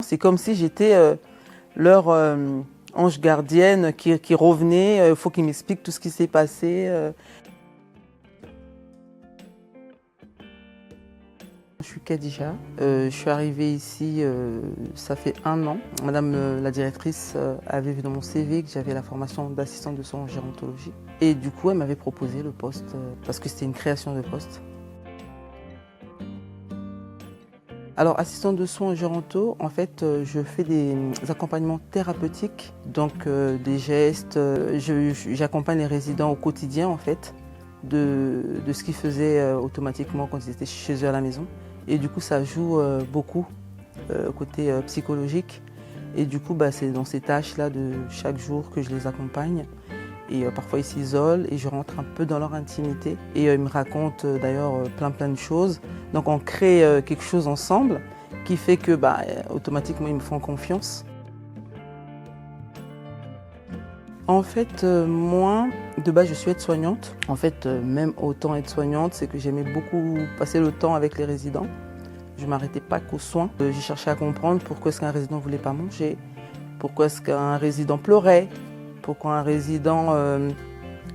C'est comme si j'étais leur ange gardienne qui revenait. Il faut qu'ils m'expliquent tout ce qui s'est passé. Je suis Khadija. Je suis arrivée ici, ça fait 1 an. Madame la directrice avait vu dans mon CV que j'avais la formation d'assistante de soins en gérontologie. Et du coup, elle m'avait proposé le poste parce que c'était une création de poste. Alors, assistante de soins en géronto, en fait, je fais des accompagnements thérapeutiques, donc des gestes. J'accompagne les résidents au quotidien, en fait, de ce qu'ils faisaient automatiquement quand ils étaient chez eux à la maison. Et du coup, ça joue beaucoup côté psychologique. Et du coup, c'est dans ces tâches-là de chaque jour que je les accompagne. Et parfois, ils s'isolent et je rentre un peu dans leur intimité. Et ils me racontent d'ailleurs plein de choses. Donc, on crée quelque chose ensemble qui fait que automatiquement, ils me font confiance. En fait, moi, de base, je suis aide-soignante. En fait, même autant aide-soignante, c'est que j'aimais beaucoup passer le temps avec les résidents. Je ne m'arrêtais pas qu'aux soins. J'ai cherché à comprendre pourquoi est-ce qu'un résident ne voulait pas manger, pourquoi est-ce qu'un résident pleurait, pourquoi un résident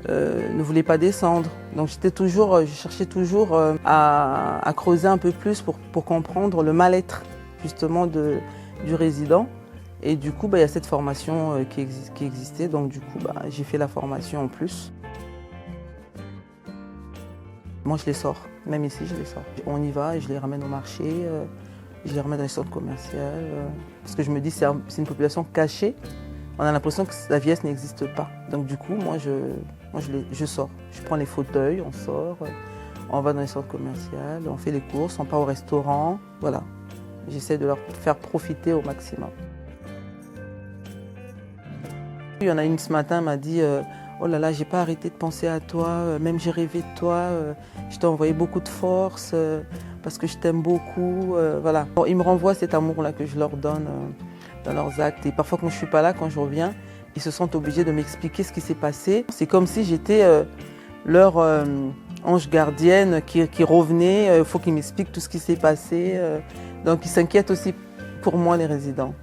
ne voulait pas descendre. Donc je cherchais toujours à creuser un peu plus pour comprendre le mal-être justement du résident. Et du coup, il y a cette formation qui existait, donc du coup, j'ai fait la formation en plus. Moi, je les sors, même ici, je les sors. On y va et je les ramène au marché, je les ramène dans les centres commerciaux, parce que je me dis c'est une population cachée. On a l'impression que la vieillesse n'existe pas. Donc du coup, moi, je sors. Je prends les fauteuils, on sort, on va dans les centres commerciaux, on fait les courses, on part au restaurant. Voilà, j'essaie de leur faire profiter au maximum. Il y en a une ce matin, m'a dit oh là là, j'ai pas arrêté de penser à toi, même j'ai rêvé de toi, je t'ai envoyé beaucoup de force parce que je t'aime beaucoup. Voilà. Bon, ils me renvoient cet amour-là que je leur donne dans leurs actes. Et parfois, quand je suis pas là, quand je reviens, ils se sentent obligés de m'expliquer ce qui s'est passé. C'est comme si j'étais leur ange gardienne qui revenait. Il faut qu'ils m'expliquent tout ce qui s'est passé. Donc, ils s'inquiètent aussi pour moi, les résidents.